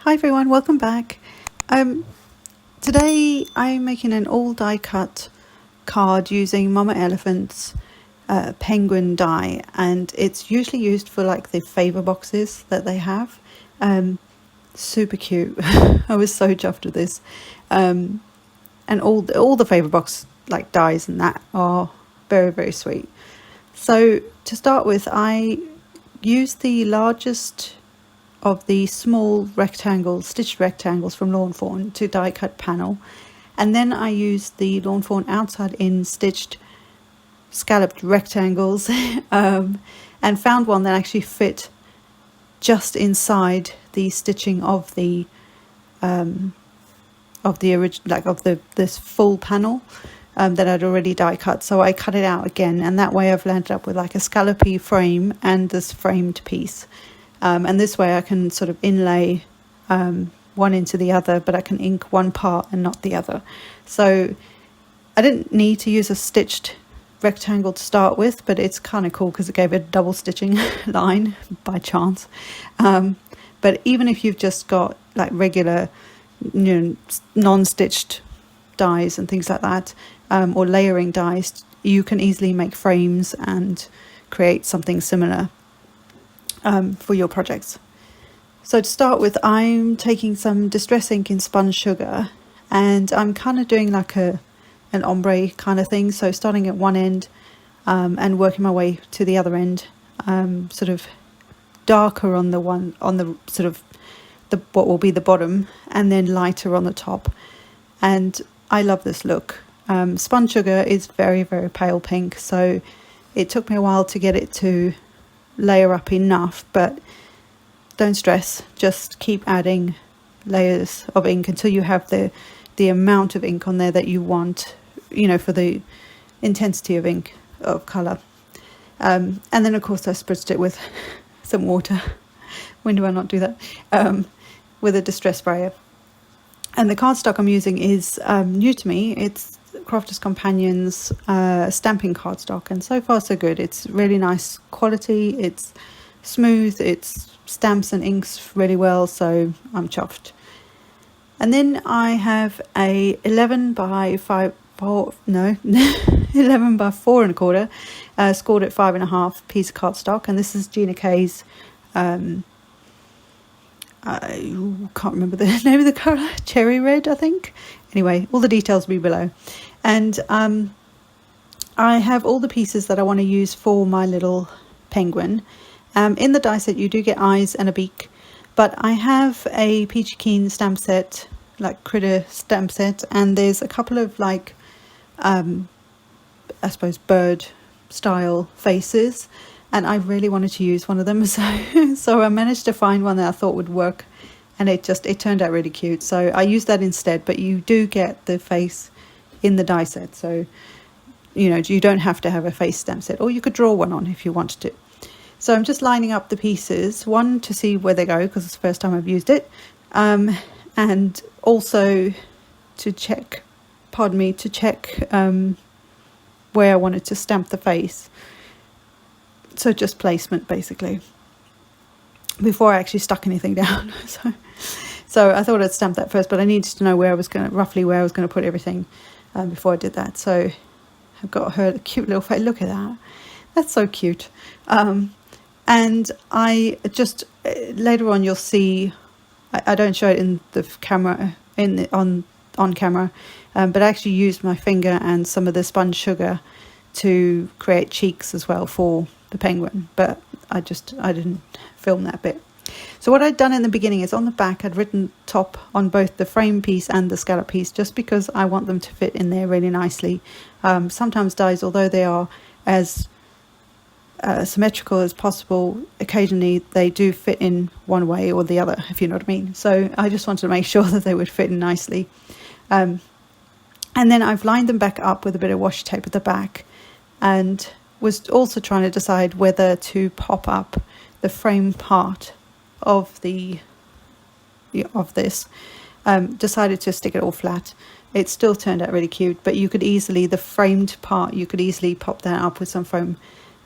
Hi everyone, welcome back. Today I'm making an all die cut card using Mama Elephant's penguin die, and it's usually used for like the favor boxes that they have. Super cute. I was so chuffed with this. And all the favor box like dies and that are very, very sweet. So to start with, I used the largest of the small rectangles, stitched rectangles from Lawn Fawn to die cut panel, and then I used the Lawn Fawn outside in stitched scalloped rectangles and found one that actually fit just inside the stitching of the this full panel that I'd already die cut. So I cut it out again, and that way I've landed up with like a scallopy frame and this framed piece. And this way I can sort of inlay one into the other, but I can ink one part and not the other. So I didn't need to use a stitched rectangle to start with, but it's kind of cool because it gave it a double stitching line by chance. But even if you've just got like regular, non-stitched dies and things like that, or layering dies, you can easily make frames and create something similar for your projects. So to start with, I'm taking some distress ink in Spun Sugar, and I'm kind of doing like an ombre kind of thing. So starting at one end and working my way to the other end, sort of darker on the sort of what will be the bottom, and then lighter on the top. And I love this look. Spun Sugar is very, very pale pink, so it took me a while to get it to layer up enough, but don't stress, just keep adding layers of ink until you have the amount of ink on there that you want, for the intensity of ink, of colour. And then of course I spritzed it with some water. When do I not do that? With a distress sprayer. And the cardstock I'm using is new to me. It's Crafter's Companions stamping cardstock, and so far so good. It's really nice quality, it's smooth, it stamps and inks really well, so I'm chuffed. And then I have a 11 by 4 and a quarter scored at 5.5 piece of cardstock, and this is Gina K's I can't remember the name of the colour, cherry red I think. Anyway, all the details will be below. And I have all the pieces that I want to use for my little penguin. In the die set you do get eyes and a beak, but I have a Peachy Keen stamp set, like critter stamp set, and there's a couple of like I suppose bird style faces, and I really wanted to use one of them, so I managed to find one that I thought would work, and it turned out really cute, so I used that instead. But you do get the face in the die set, so you don't have to have a face stamp set, or you could draw one on if you wanted to. So I'm just lining up the pieces, one to see where they go because it's the first time I've used it, and also to check where I wanted to stamp the face. So just placement basically, before I actually stuck anything down. So I thought I'd stamp that first, but I needed to know roughly where I was going to put everything before I did that. So I've got her cute little face. Look at that. That's so cute. And I just later on you'll see. I don't show it in the camera on camera, but I actually used my finger and some of the Spun Sugar to create cheeks as well for the penguin, but I didn't film that bit. So what I'd done in the beginning is on the back I'd written top on both the frame piece and the scallop piece, just because I want them to fit in there really nicely. Sometimes dies, although they are as symmetrical as possible, occasionally they do fit in one way or the other, if you know what I mean. So I just wanted to make sure that they would fit in nicely. And then I've lined them back up with a bit of washi tape at the back, and was also trying to decide whether to pop up the frame part of this. Decided to stick it all flat. It still turned out really cute, but the framed part, you could easily pop that up with some foam,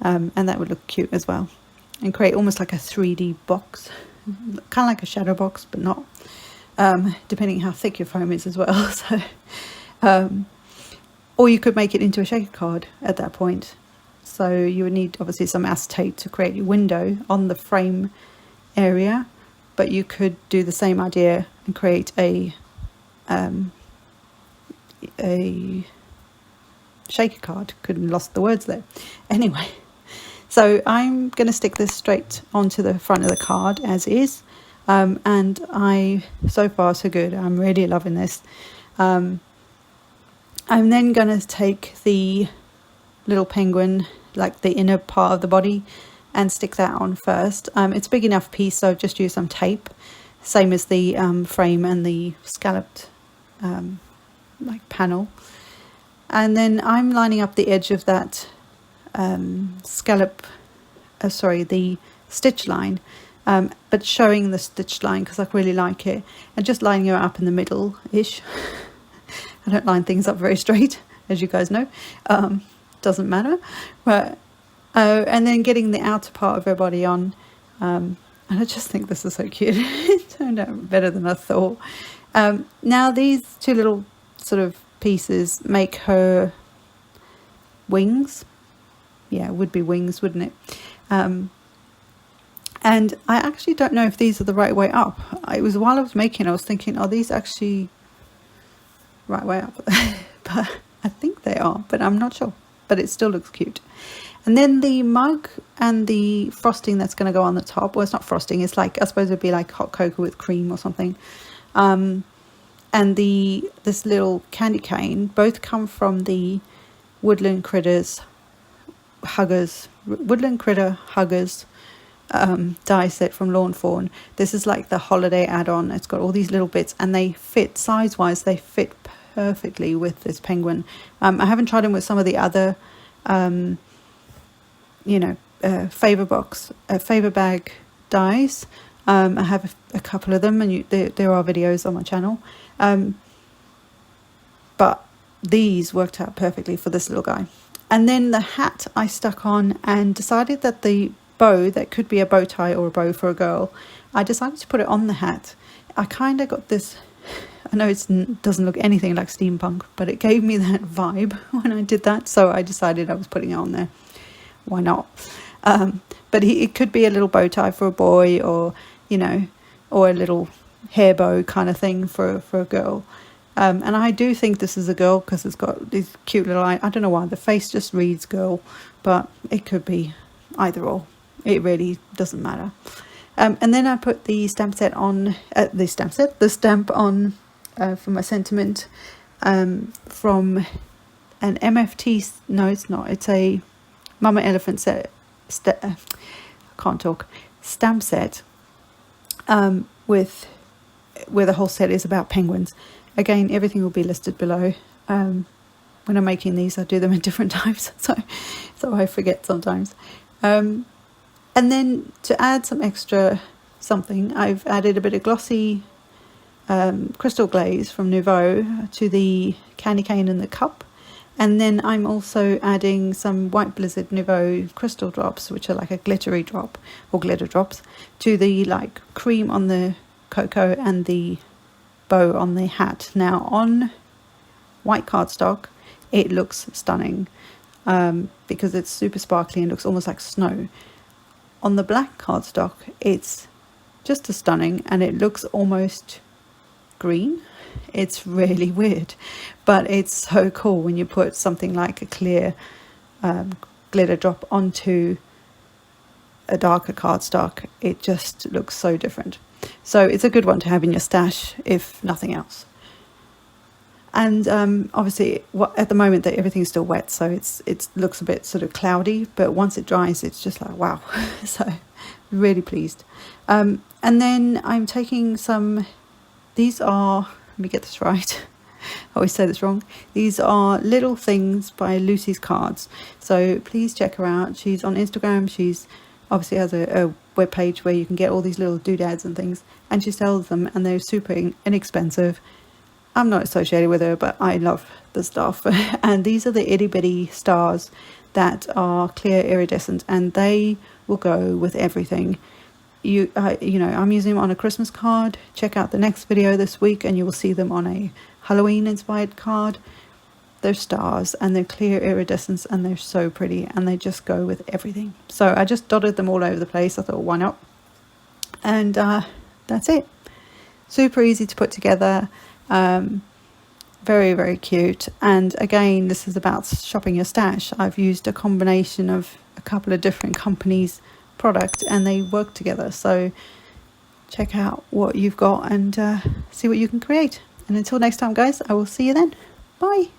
and that would look cute as well. and create almost like a 3D box, kind of like a shadow box, but not, depending how thick your foam is as well. So, or you could make it into a shaker card at that point. So you would need obviously some acetate to create your window on the frame area, but you could do the same idea and create a shaker card. Couldn't lost the words there. Anyway, so I'm going to stick this straight onto the front of the card as is, and so far so good. I'm really loving this. I'm then going to take the little penguin, like the inner part of the body, and stick that on first. It's a big enough piece, so I've just used some tape, same as the frame and the scalloped like panel. And then I'm lining up the edge of that the stitch line, but showing the stitch line because I really like it, and just lining it up in the middle-ish. I don't line things up very straight, as you guys know. Doesn't matter. But and then getting the outer part of her body on, and I just think this is so cute. It turned out better than I thought. Now these two little sort of pieces make her wings. Yeah, it would be wings, wouldn't it? And I actually don't know if these are the right way up. It was while I was making, I was thinking, are these actually right way up? But I think they are, but I'm not sure. But it still looks cute. And then the mug and the frosting that's going to go on the top, well, it's not frosting, it's like, I suppose it'd be like hot cocoa with cream or something. And this little candy cane both come from the Woodland Critter Huggers die set from Lawn Fawn. This is like the holiday add-on. It's got all these little bits, and they fit size-wise. They fit perfectly with this penguin. I haven't tried them with some of the other, favor bag dies. I have a couple of them, and there are videos on my channel. But these worked out perfectly for this little guy. And then the hat I stuck on, and decided that the bow, that could be a bow tie or a bow for a girl, I decided to put it on the hat. I kind of got this, I know it doesn't look anything like steampunk, but it gave me that vibe when I did that, so I decided I was putting it on there. Why not? But it could be a little bow tie for a boy, or or a little hair bow kind of thing for a girl. And I do think this is a girl because it's got these cute little eyes. I don't know why the face just reads girl, but it could be either or. It really doesn't matter. And then I put the stamp set on, the stamp on for my sentiment, from an MFT. No, it's not. It's a Mama Elephant set. I can't talk. Stamp set. Where the whole set is about penguins. Again, everything will be listed below. When I'm making these, I do them in different times, so I forget sometimes. And then to add some extra something, I've added a bit of glossy crystal glaze from Nuvo to the candy cane and the cup. And then I'm also adding some White Blizzard Nuvo crystal drops, which are like a glittery drop, or glitter drops, to the like cream on the cocoa and the bow on the hat. Now on white cardstock, it looks stunning because it's super sparkly and looks almost like snow. On the black cardstock, it's just as stunning, and it looks almost green. It's really weird, but it's so cool when you put something like a clear glitter drop onto a darker cardstock. It just looks so different. So it's a good one to have in your stash, if nothing else. And obviously, at the moment that everything's still wet, so it looks a bit sort of cloudy. But once it dries, it's just like wow. So really pleased. And then I'm taking some. These are. Let me get this right. I always say this wrong. These are Little Things by Lucy's Cards. So please check her out. She's on Instagram. She's obviously has a web page where you can get all these little doodads and things, and she sells them, and they're super inexpensive. I'm not associated with her, but I love the stuff. And these are the itty bitty stars that are clear iridescent, and they will go with everything. You know, I'm using them on a Christmas card. Check out the next video this week and you will see them on a Halloween inspired card. They're stars and they're clear iridescence and they're so pretty and they just go with everything. So I just dotted them all over the place. I thought, why not? And that's it. Super easy to put together. Very, very cute. And again, this is about shopping your stash. I've used a combination of a couple of different companies' product and they work together. So check out what you've got and see what you can create. And until next time, guys, I will see you then. Bye.